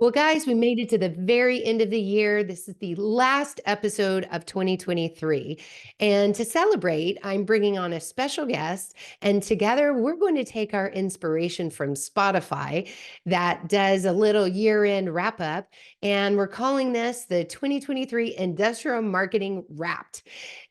Well, guys, we made it to the very end of the year. This is the last episode of 2023. And to celebrate, I'm bringing on a special guest. And together, we're going to take our inspiration from Spotify that does a little year-end wrap-up. And we're calling this the 2023 Industrial Marketing Wrapped.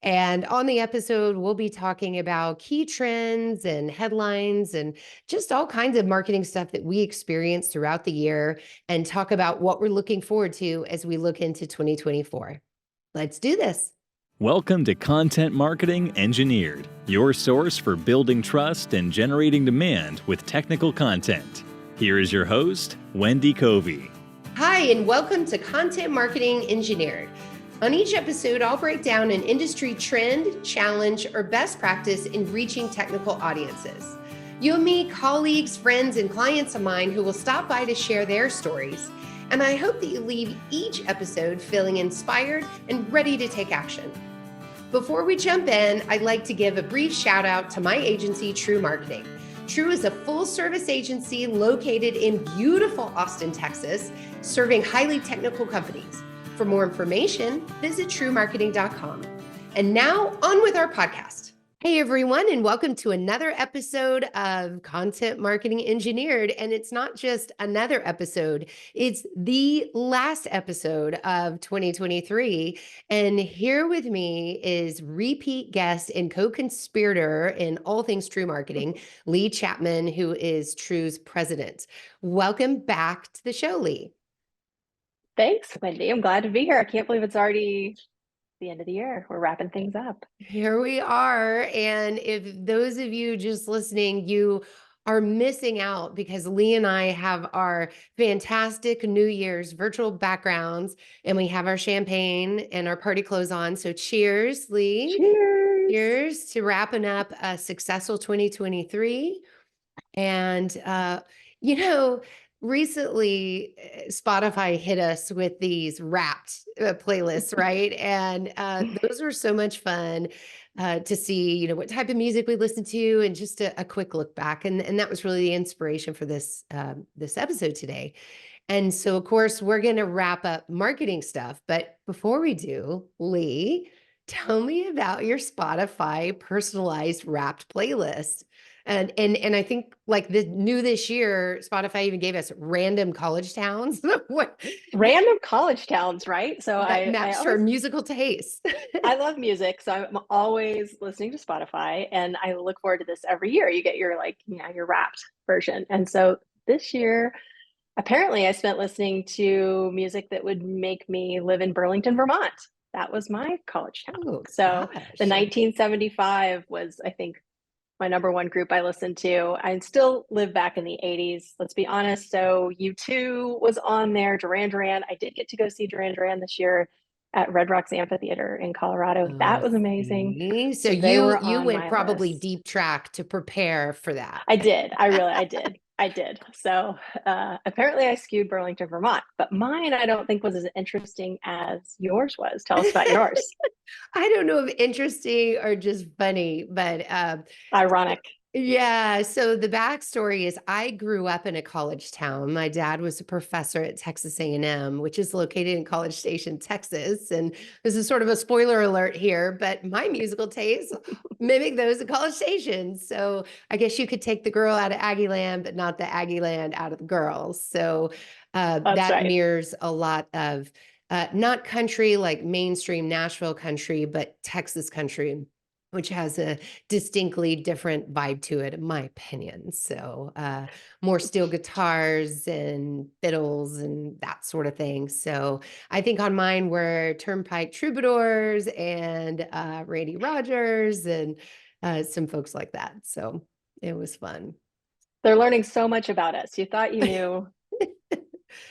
And on the episode, we'll be talking about key trends and headlines and just all kinds of marketing stuff that we experienced throughout the year, and talk about what we're looking forward to as we look into 2024. Let's do this. Welcome to Content Marketing Engineered, your source for building trust and generating demand with technical content. Here is your host, Wendy Covey. Hi, and welcome to Content Marketing Engineered. On each episode, I'll break down an industry trend, challenge, or best practice in reaching technical audiences. You'll meet colleagues, friends, and clients of mine who will stop by to share their stories. And I hope that you leave each episode feeling inspired and ready to take action. Before we jump in, I'd like to give a brief shout out to my agency, TREW Marketing. TREW is a full-service agency located in beautiful Austin, Texas, serving highly technical companies. For more information, visit trewmarketing.com. And now, on with our podcast. Hey everyone, and welcome to another episode of Content Marketing Engineered. And it's not just another episode, it's the last episode of 2023. And here with me is repeat guest and co-conspirator in all things TREW Marketing, Lee Chapman, who is TREW's president. Welcome back to the show, Lee. Thanks, Wendy. I'm glad to be here. I can't believe it's already the end of the year. We're wrapping things up. Here we are. And if those of you just listening, you are missing out because Lee and I have our fantastic New Year's virtual backgrounds, and we have our champagne and our party clothes on. So cheers, Lee. Cheers. Cheers to wrapping up a successful 2023. And, recently, Spotify hit us with these wrapped playlists, right? And those were so much fun to see, what type of music we listened to, and just a quick look back. And that was really the inspiration for this episode today. And so, of course, we're going to wrap up marketing stuff. But before we do, Lee, tell me about your Spotify personalized wrapped playlist. And I think like this year, Spotify even gave us random college towns. Random college towns, right? So I matched our musical taste. I love music, so I'm always listening to Spotify, and I look forward to this every year. You get your your wrapped version. And so this year, apparently I spent listening to music that would make me live in Burlington, Vermont. That was my college town. Oh, so gosh. The 1975 was, I think, my number one group I listened to. I still live back in the 80s, let's be honest. So U2 was on there, Duran Duran. I did get to go see Duran Duran this year at Red Rocks Amphitheater in Colorado. That was amazing. So you went probably deep track to prepare for that. I did. I did. So apparently I skewed Burlington, Vermont, but mine I don't think was as interesting as yours was. Tell us about yours. I don't know if interesting or just funny, but ironic. Yeah. So the backstory is I grew up in a college town. My dad was a professor at Texas A&M, which is located in College Station, Texas. And this is sort of a spoiler alert here, but my musical tastes mimic those of College Station. So I guess you could take the girl out of Aggieland, but not the Aggieland out of the girls. So that right. Mirrors a lot of not country like mainstream Nashville country, but Texas country, which has a distinctly different vibe to it, in my opinion. So more steel guitars and fiddles and that sort of thing. So I think on mine were Turnpike Troubadours and Randy Rogers and some folks like that. So it was fun. They're learning so much about us. You thought you knew,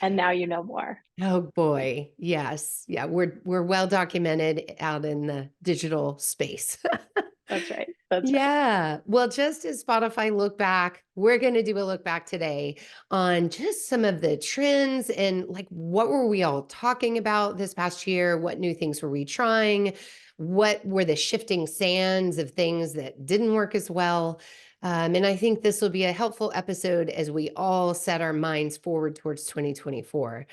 and now you know more. Oh boy, yes. Yeah, we're well documented out in the digital space. That's right. Yeah. Well, just as Spotify look back, we're going to do a look back today on just some of the trends and like what were we all talking about this past year? What new things were we trying? What were the shifting sands of things that didn't work as well? And I think this will be a helpful episode as we all set our minds forward towards 2024.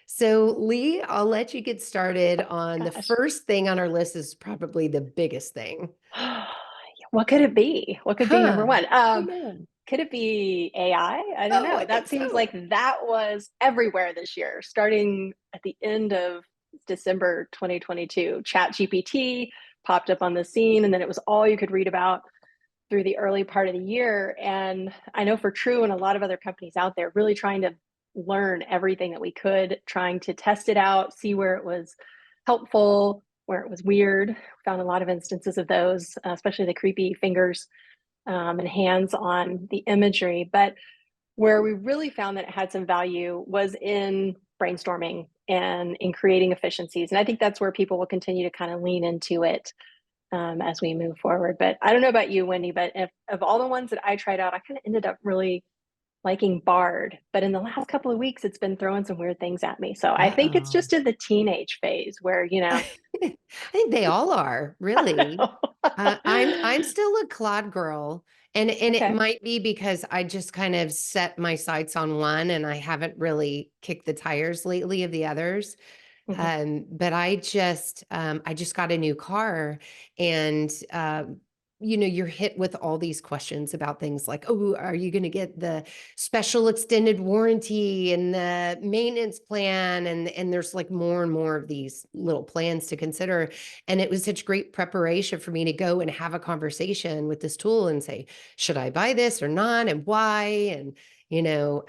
So, Lee, I'll let you get started on the Gosh. first thing on our list is probably the biggest thing. What could it be? What could be number Huh. one? Oh, no. Could it be AI? I don't Oh, I know. That think seems so. like that was everywhere this year, starting at the end of December 2022. ChatGPT popped up on the scene, and then it was all you could read about through the early part of the year. And I know for TREW and a lot of other companies out there, really trying to learn everything that we could, trying to test it out, see where it was helpful, where it was weird. We found a lot of instances of those, especially the creepy fingers and hands on the imagery. But where we really found that it had some value was in brainstorming and in creating efficiencies. And I think that's where people will continue to kind of lean into it as we move forward. But I don't know about you, Wendy, but if, of all the ones that I tried out, I kind of ended up really liking Bard. But in the last couple of weeks, it's been throwing some weird things at me. So I think it's Uh-oh. just in the teenage phase where, I think they all are, really. I'm still a Claude girl, and it okay. might be because I just kind of set my sights on one, and I haven't really kicked the tires lately of the others. Mhm. But I just got a new car, and you're hit with all these questions about things like, oh, are you going to get the special extended warranty and the maintenance plan? And there's like more and more of these little plans to consider. And it was such great preparation for me to go and have a conversation with this tool and say, should I buy this or not, and why? And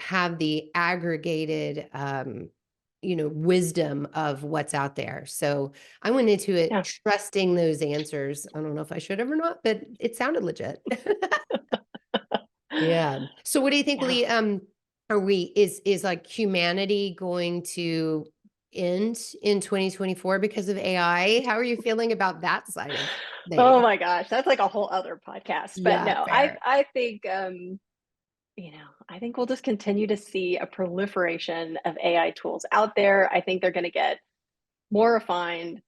have the aggregated wisdom of what's out there. So I went into it Yeah. trusting those answers. I don't know if I should have or not, but it sounded legit. Yeah. So what do you think, Yeah. Lee? Is like humanity going to end in 2024 because of AI? How are you feeling about that side of Oh things? my gosh, that's like a whole other podcast. But Yeah, no, fair. I think I think we'll just continue to see a proliferation of AI tools out there. I think they're going to get more refined,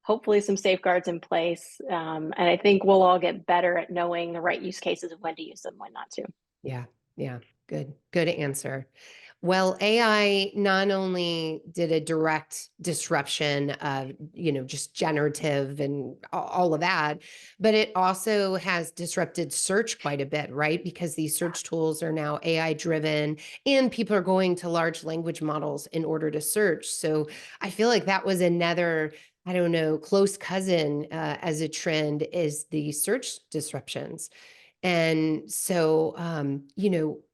hopefully some safeguards in place. And I think we'll all get better at knowing the right use cases of when to use them, when not to. Yeah, yeah, good answer. Well, AI not only did a direct disruption of, just generative and all of that, but it also has disrupted search quite a bit, right? Because these search tools are now AI driven and people are going to large language models in order to search. So I feel like that was another, I don't know, close cousin as a trend is the search disruptions. And so,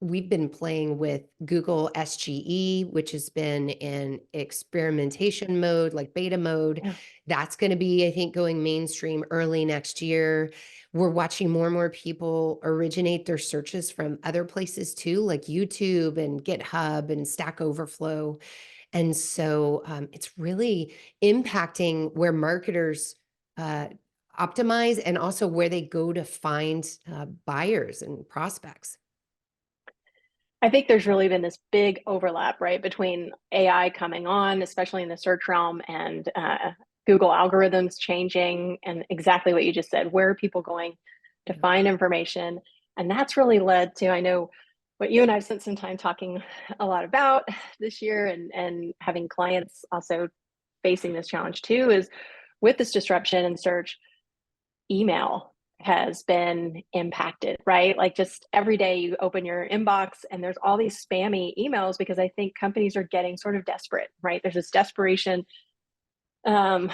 we've been playing with Google SGE, which has been in experimentation mode, like beta mode. Yeah. That's going to be, I think, going mainstream early next year. We're watching more and more people originate their searches from other places too, like YouTube and GitHub and Stack Overflow. And so it's really impacting where marketers uh, optimize and also where they go to find buyers and prospects. I think there's really been this big overlap, right, between AI coming on, especially in the search realm, and Google algorithms changing, and exactly what you just said. Where are people going to Yeah. find information? And that's really led to, I know, what you and I have spent some time talking a lot about this year, and having clients also facing this challenge too, is with this disruption in search, email has been impacted, right? Like just every day you open your inbox and there's all these spammy emails because I think companies are getting sort of desperate, right? There's this desperation um,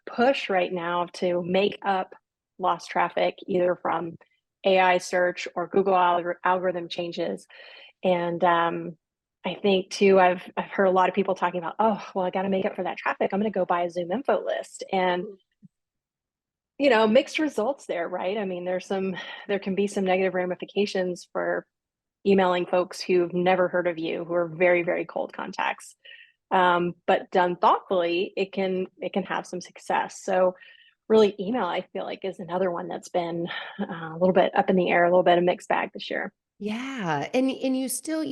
push right now to make up lost traffic either from AI search or Google algorithm changes. And I think too, I've heard a lot of people talking about, oh, well, I got to make up for that traffic. I'm going to go buy a Zoom info list. And mixed results there, right? I mean, there can be some negative ramifications for emailing folks who've never heard of you, who are very, very cold contacts. But done thoughtfully, it can have some success. So really, email, I feel like, is another one that's been a little bit up in the air, a little bit of mixed bag this year. Yeah. And you still,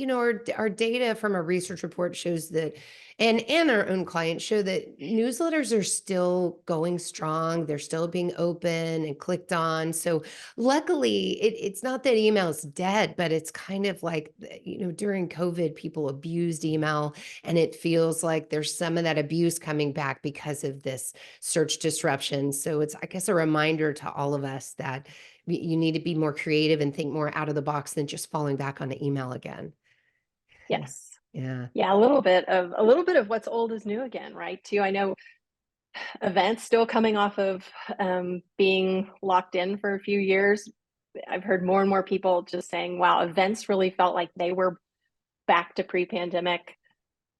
our data from our research report shows that, and our own clients show that newsletters are still going strong. They're still being open and clicked on. So luckily it's not that email is dead, but it's kind of like, during COVID, people abused email, and it feels like there's some of that abuse coming back because of this search disruption. So it's, I guess, a reminder to all of us that you need to be more creative and think more out of the box than just falling back on the email again. Yeah. Yes. Yeah. Yeah, a little bit of what's old is new again, right? Too. I know events still coming off of being locked in for a few years. I've heard more and more people just saying, wow, events really felt like they were back to pre-pandemic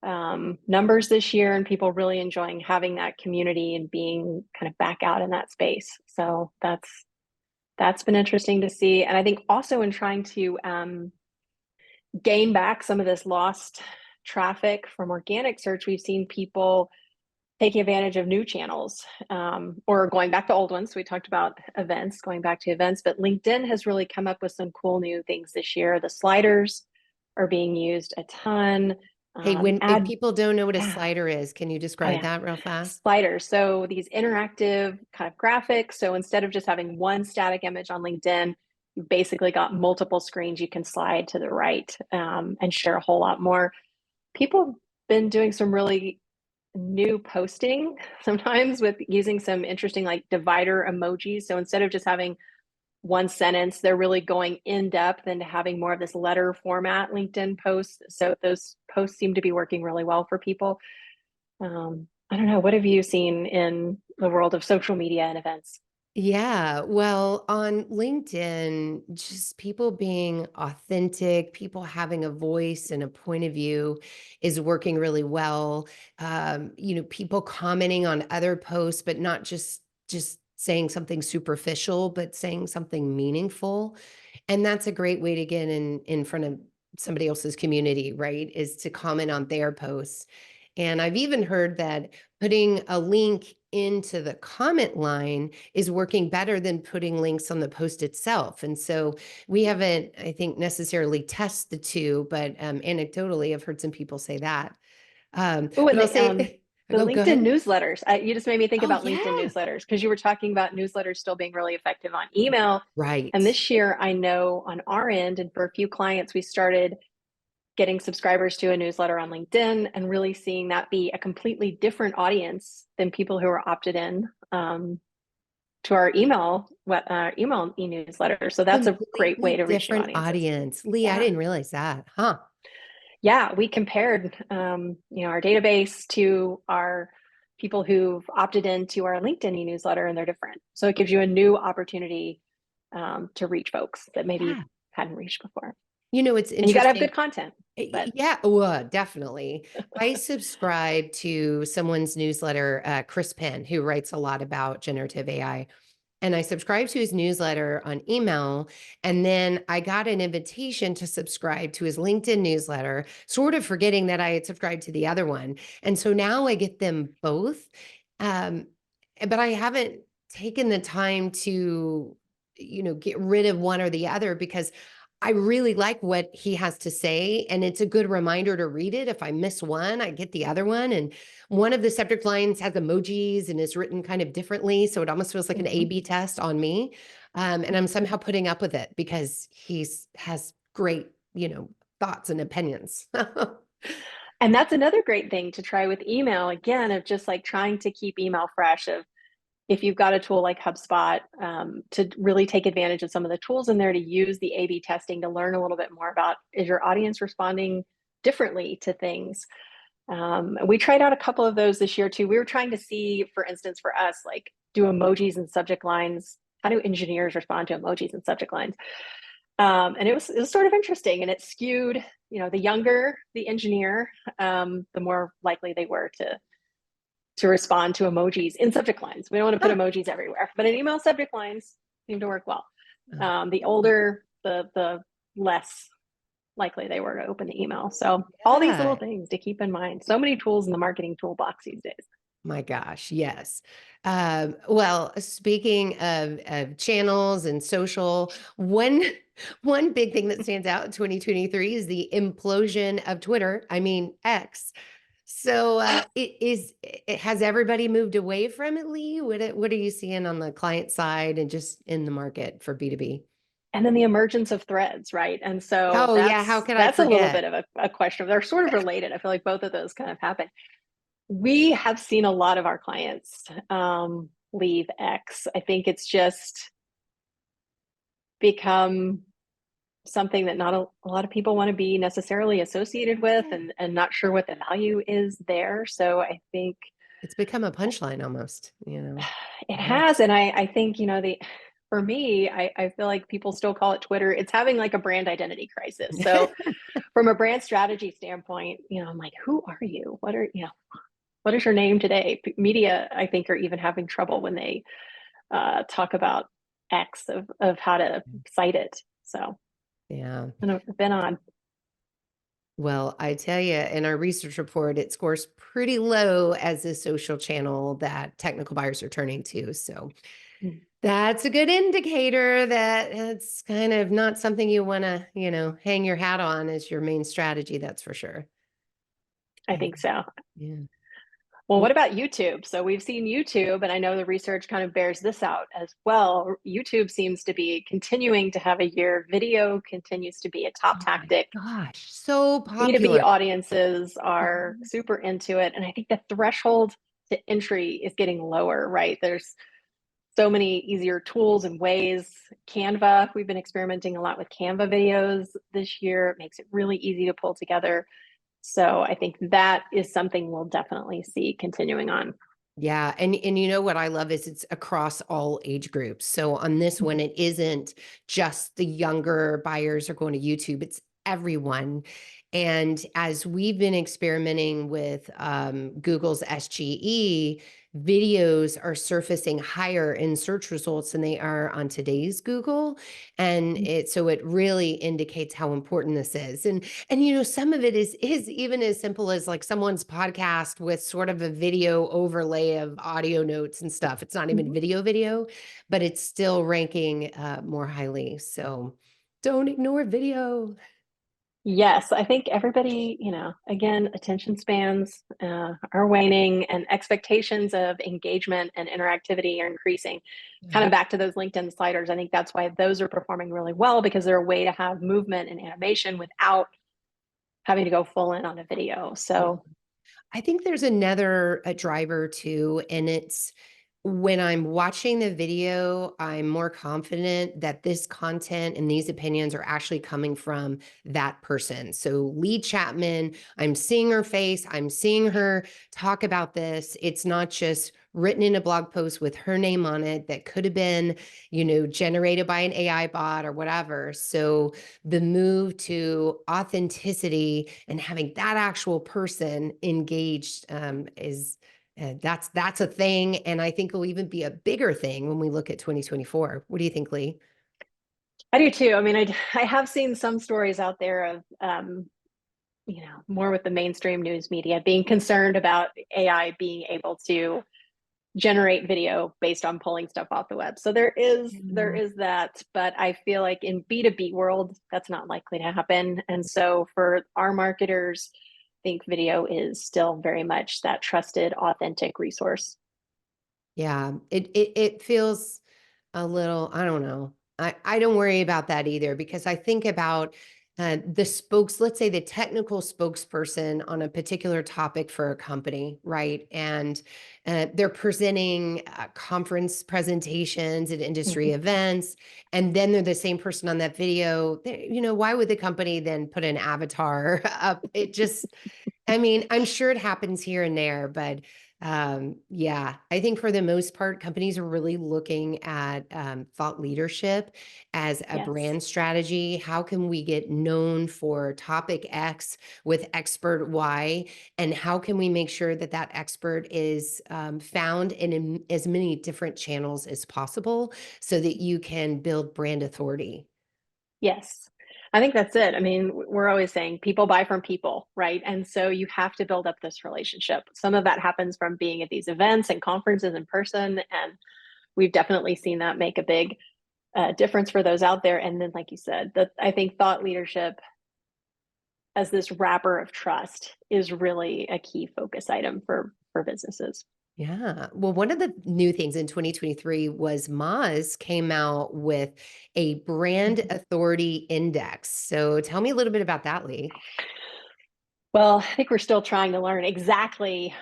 numbers this year, and people really enjoying having that community and being kind of back out in that space. So that's been interesting to see. And I think also in trying to gain back some of this lost traffic from organic search, we've seen people taking advantage of new channels or going back to old ones. So we talked about events, going back to events, but LinkedIn has really come up with some cool new things this year. The sliders are being used a ton. Hey, if Add, people don't know what a yeah, slider is, can you oh describe yeah, that real fast? sliders. So these interactive kind of graphics. So instead of just having one static image on LinkedIn, you've basically got multiple screens you can slide to the right and share a whole lot more. People have been doing some really new posting sometimes with using some interesting like divider emojis. So instead of just having one sentence, they're really going in depth into having more of this letter format LinkedIn posts. So those posts seem to be working really well for people. I don't know. What have you seen in the world of social media and events? Yeah, well, on LinkedIn, just people being authentic, people having a voice and a point of view is working really well. People commenting on other posts, but not just saying something superficial, but saying something meaningful. And that's a great way to get in front of somebody else's community, right? Is to comment on their posts. And I've even heard that putting a link into the comment line is working better than putting links on the post itself. And so we haven't, I think, necessarily tested the two, but anecdotally, I've heard some people say that. Oh, But and I'll say, the go LinkedIn ahead. newsletters. You just made me think Oh, about LinkedIn yeah. newsletters because you were talking about newsletters still being really effective on email. And Right. this year, I know on our end, and for a few clients, we started getting subscribers to a newsletter on LinkedIn and really seeing that be a completely different audience than people who are opted in to our email e-newsletter. So that's a great way Completely to reach new different audiences. audience. Lee, I Yeah. didn't realize that. Huh. Yeah, we compared our database to our people who've opted into our LinkedIn e-newsletter, and they're different. So it gives you a new opportunity to reach folks that maybe Yeah. hadn't reached before. It's And you got to have interesting. good content. But Yeah, well, definitely. I subscribe to someone's newsletter, Chris Penn, who writes a lot about generative AI. And I subscribed to his newsletter on email. And then I got an invitation to subscribe to his LinkedIn newsletter, sort of forgetting that I had subscribed to the other one. And so now I get them both. Um, but I haven't taken the time to, get rid of one or the other because I really like what he has to say. And it's a good reminder to read it. If I miss one, I get the other one. And one of the subject lines has emojis and is written kind of differently. So it almost feels like an mhm. A/B test on me. And I'm somehow putting up with it because has great, thoughts and opinions. And that's another great thing to try with email, again, of just like trying to keep email fresh. Of if you've got a tool like HubSpot, to really take advantage of some of the tools in there to use the A/B testing to learn a little bit more about, is your audience responding differently to things? We tried out a couple of those this year too. We were trying to see, for instance, for us, like, do emojis and subject lines, how do engineers respond to emojis and subject lines? And it was sort of interesting, and it skewed, the younger the engineer, the more likely they were to respond to emojis in subject lines. We don't want to put Huh. emojis everywhere, but in email subject lines seem to work well. Oh, The older, the less likely they were to open the email. So all these little yeah. things to keep in mind. So many tools in the marketing toolbox these days. My gosh, yes. Well, speaking of channels and social, one one big thing that stands out in 2023 is the implosion of Twitter. I mean, X. So, has everybody moved away from it, Lee? What are you seeing on the client side and just in the market for B2B? And then the emergence of threads, right? And so Oh yeah, how could I that's a little forget? bit of a question. They're sort of related. I feel like both of those kind of happen. We have seen a lot of our clients leave X. I think it's just become something that not a lot of people want to be necessarily associated with, and not sure what the value is there. So I think It's become a punchline almost, it Yeah. has. And I think, for me, I feel like people still call it Twitter. It's having like a brand identity crisis. So from a brand strategy standpoint, I'm like, who are you? What is your name today? Media, I think, are even having trouble when they talk about X of how to cite it. So Yeah. I've been on. Well, I tell you, in our research report, it scores pretty low as a social channel that technical buyers are turning to. So that's a good indicator that it's kind of not something you want to, hang your hat on as your main strategy. That's for sure. I Yeah. think so. Yeah. Well, what Well, about YouTube? So we've seen YouTube, and I know the research kind of bears this out as well. YouTube seems to be continuing to have a year. Video continues to be a top oh my tactic. gosh, so B2B popular. audiences are Mhm. super into it. And I think the threshold to entry is getting lower, right? There's so many easier tools and ways. Canva, we've been experimenting a lot with Canva videos this year. It makes it really easy to pull together. So I think that is something we'll definitely see continuing on. Yeah, and you know what I love is it's across all age groups. So on this one, it isn't just the younger buyers are going to YouTube, it's everyone. And as we've been experimenting with Google's SGE, videos are surfacing higher in search results than they are on today's Google. And it really indicates how important this is. And some of it is even as simple as like someone's podcast with sort of a video overlay of audio notes and stuff. It's not even Mhm. video, but it's still ranking more highly. So don't ignore video. Yes, I think everybody, again, attention spans are waning, and expectations of engagement and interactivity are increasing. Kind Yeah. of back to those LinkedIn sliders. I think that's why those are performing really well, because they're a way to have movement and animation without having to go full in on a video. Yeah. So, I think there's another driver too, and it's when I'm watching the video, I'm more confident that this content and these opinions are actually coming from that person. So Lee Chapman, I'm seeing her face, I'm seeing her talk about this. It's not just written in a blog post with her name on it that could have been, generated by an AI bot or whatever. So the move to authenticity and having that actual person engaged is that's a thing, and I think it'll even be a bigger thing when we look at 2024. What do you think, Lee? I do too. I mean, I have seen some stories out there of, more with the mainstream news media being concerned about AI being able to generate video based on pulling stuff off the web. So there is that, but I feel like in B2B world, that's not likely to happen. And so for our marketers, I think video is still very much that trusted, authentic resource. Yeah, it feels a little, I don't know. I don't worry about that either because I think about let's say the technical spokesperson on a particular topic for a company, right? And they're presenting conference presentations at industry Mhm. events, and then they're the same person on that video. Why would the company then put an avatar up? It just I mean, I'm sure it happens here and there, but yeah, I think for the most part, companies are really looking at thought leadership as a Yes. brand strategy. How can we get known for topic X with expert Y? And how can we make sure that that expert is found in as many different channels as possible so that you can build brand authority? Yes. I think that's it. I mean, we're always saying people buy from people, right? And so you have to build up this relationship. Some of that happens from being at these events and conferences in person. And we've definitely seen that make a big difference for those out there. And then, like you said, that I think thought leadership as this wrapper of trust is really a key focus item for businesses. Yeah. Well, one of the new things in 2023 was Moz came out with a brand authority index. So tell me a little bit about that, Lee. Well, I think we're still trying to learn exactly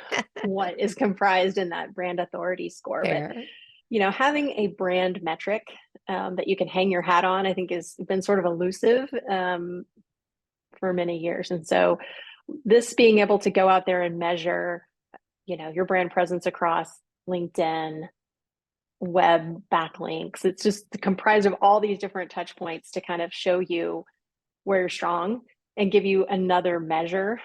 what is comprised in that brand authority score. But, Fair. having a brand metric that you can hang your hat on, I think has been sort of elusive for many years. And so this being able to go out there and measure, your brand presence across LinkedIn, web backlinks, it's just comprised of all these different touch points to kind of show you where you're strong and give you another measure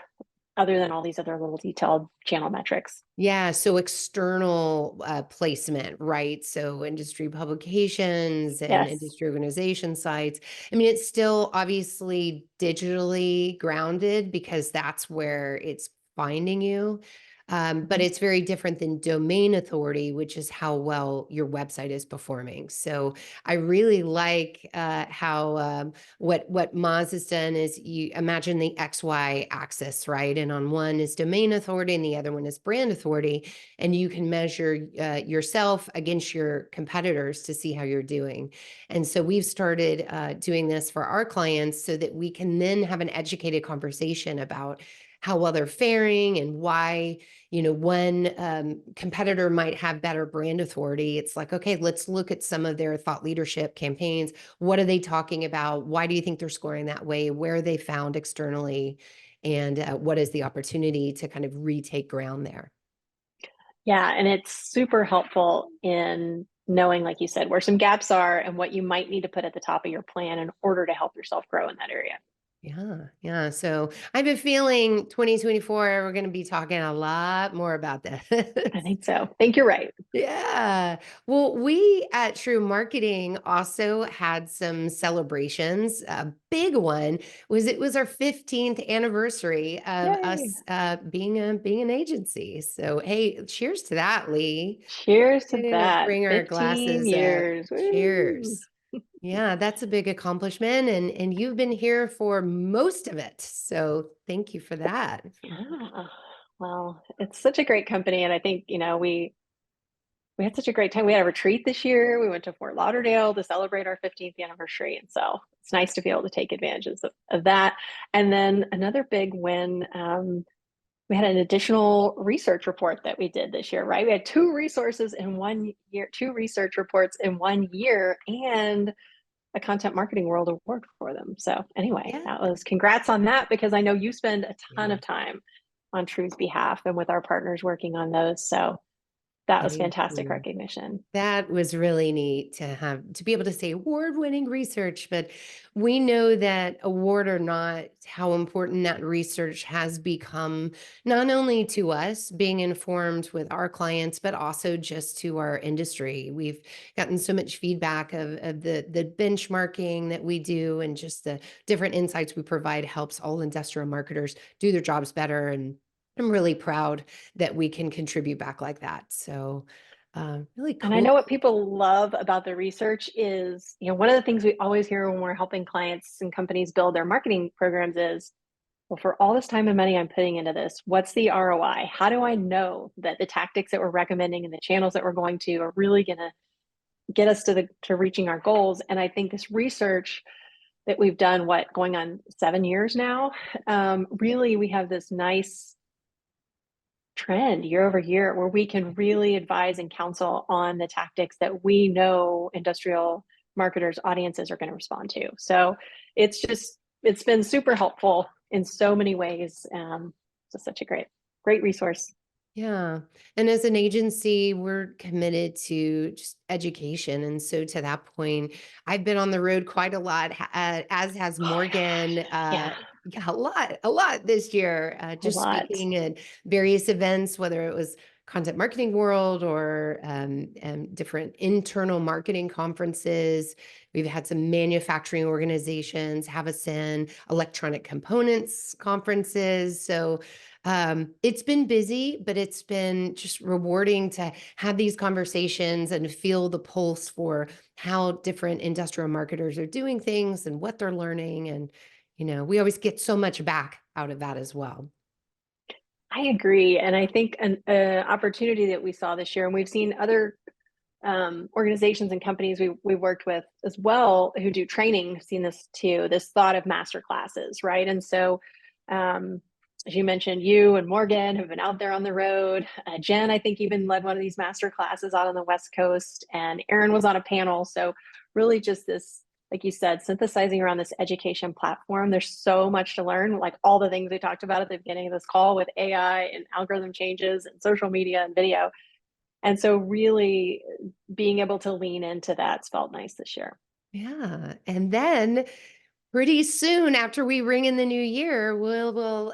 other than all these other little detailed channel metrics. Yeah. So external placement, right? So industry publications and Yes. industry organization sites. I mean, it's still obviously digitally grounded because that's where it's finding you. But it's very different than domain authority, which is how well your website is performing. So I really like how what Moz has done is you imagine the XY axis, right? And on one is domain authority and the other one is brand authority. And you can measure yourself against your competitors to see how you're doing. And so we've started doing this for our clients so that we can then have an educated conversation about how well they're faring and why, one competitor might have better brand authority. It's like, okay, let's look at some of their thought leadership campaigns. What are they talking about? Why do you think they're scoring that way? Where are they found externally? And what is the opportunity to kind of retake ground there? Yeah. And it's super helpful in knowing, like you said, where some gaps are and what you might need to put at the top of your plan in order to help yourself grow in that area. Yeah, yeah. So I have a feeling 2024, we're going to be talking a lot more about this. I think so. I think you're right. Yeah. Well, we at TREW Marketing also had some celebrations. A big one was it was our 15th anniversary of Yay. us being an agency. So hey, cheers to that, Lee. Cheers to We're gonna that. bring our 15 glasses up. years. Woo. Cheers. Yeah, that's a big accomplishment, and you've been here for most of it. So thank you for that. Yeah. Well, it's such a great company. And I think, we had such a great time. We had a retreat this year. We went to Fort Lauderdale to celebrate our 15th anniversary. And so it's nice to be able to take advantages of that. And then another big win, we had an additional research report that we did this year, right? We had two resources in 1 year, two research reports in 1 year, and a content marketing world award for them. So anyway, Yeah. that was congrats on that, because I know you spend a ton Yeah. of time on TREW's behalf and with our partners working on those. So that was Thank fantastic you. recognition. That was really neat to be able to say award-winning research, but we know that award or not, how important that research has become, not only to us being informed with our clients, but also just to our industry. We've gotten so much feedback of the benchmarking that we do and just the different insights we provide helps all industrial marketers do their jobs better. And I'm really proud that we can contribute back like that. So really And I cool. know what people love about the research is, one of the things we always hear when we're helping clients and companies build their marketing programs is, well, for all this time and money I'm putting into this, what's the ROI? How do I know that the tactics that we're recommending and the channels that we're going to are really going to get us to reaching our goals? And I think this research that we've done, going on 7 years now, really we have this nice trend year over year where we can really advise and counsel on the tactics that we know industrial marketers audiences are going to respond to. So it's been super helpful in so many ways. It's such a great resource. Yeah. And as an agency, we're committed to just education. And so to that point, I've been on the road quite a lot, as has Oh my Morgan. gosh. Yeah, Yeah, a lot this year, a just lot. speaking at various events, whether it was content marketing world or different internal marketing conferences. We've had some manufacturing organizations have us in, electronic components conferences. So it's been busy, but it's been just rewarding to have these conversations and feel the pulse for how different industrial marketers are doing things and what they're learning. And, we always get so much back out of that as well. I agree. And I think an opportunity that we saw this year, and we've seen other organizations and companies we worked with as well who do training, have seen this too, this thought of master classes, right? And so, as you mentioned, you and Morgan have been out there on the road. Jen, I think, even led one of these master classes out on the West Coast, and Aaron was on a panel. So really just this, like you said, synthesizing around this education platform. There's so much to learn, like all the things we talked about at the beginning of this call with AI and algorithm changes and social media and video. And so really being able to lean into that's felt nice this year. Yeah. And then pretty soon after we ring in the new year, we'll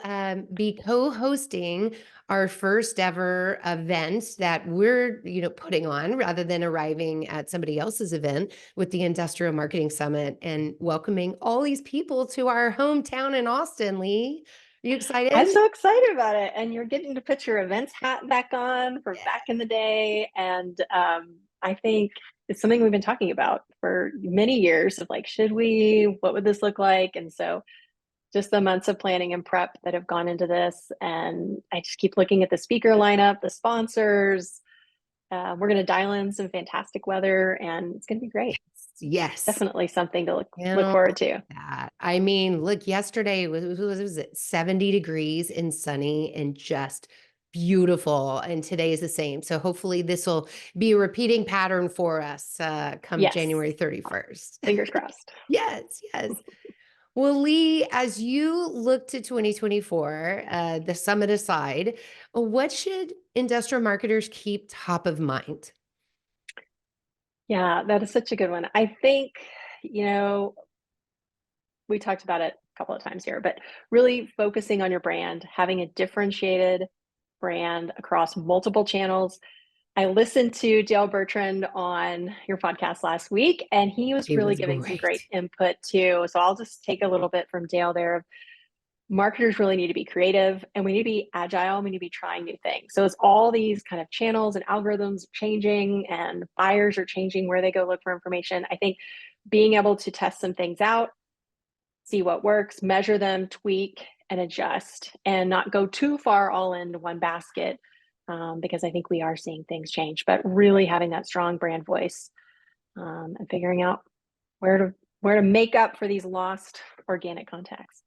be co-hosting our first ever event that we're putting on rather than arriving at somebody else's event with the Industrial Marketing Summit and welcoming all these people to our hometown in Austin. Lee, are you excited? I'm so excited about it. And you're getting to put your events hat back on from back in the day. And I think it's something we've been talking about for many years of like, what would this look like? And so just the months of planning and prep that have gone into this. And I just keep looking at the speaker lineup, the sponsors. We're going to dial in some fantastic weather and it's going to be great. Yes. Definitely something to look forward to. I mean, look, yesterday was it 70 degrees and sunny and just beautiful. And today is the same. So hopefully this will be a repeating pattern for us come January 31st. Fingers crossed. Yes. Well, Lee, as you look to 2024, the summit aside, what should industrial marketers keep top of mind? Yeah, that is such a good one. I think, we talked about it a couple of times here, but really focusing on your brand, having a differentiated brand across multiple channels. I listened to Dale Bertrand on your podcast last week, and he was really giving some great input too. So I'll just take a little bit from Dale there. Marketers really need to be creative and we need to be agile. We need to be trying new things. So it's all these kind of channels and algorithms changing and buyers are changing where they go look for information. I think being able to test some things out, see what works, measure them, tweak and adjust and not go too far all into one basket because I think we are seeing things change, but really having that strong brand voice and figuring out where to make up for these lost organic contacts.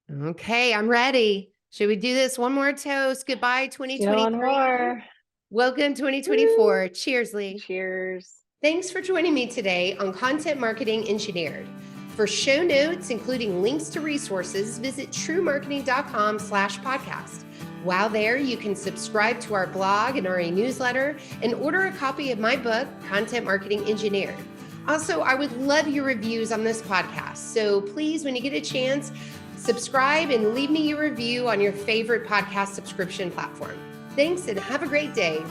Okay, I'm ready. Should we do this? One more toast. Goodbye, 2023. Welcome, 2024. Woo. Cheers, Lee. Cheers. Thanks for joining me today on Content Marketing Engineered. For show notes, including links to resources, visit TREWMarketing.com/podcast. While there, you can subscribe to our blog and our newsletter and order a copy of my book, Content Marketing Engineered. Also, I would love your reviews on this podcast. So please, when you get a chance, subscribe and leave me your review on your favorite podcast subscription platform. Thanks and have a great day.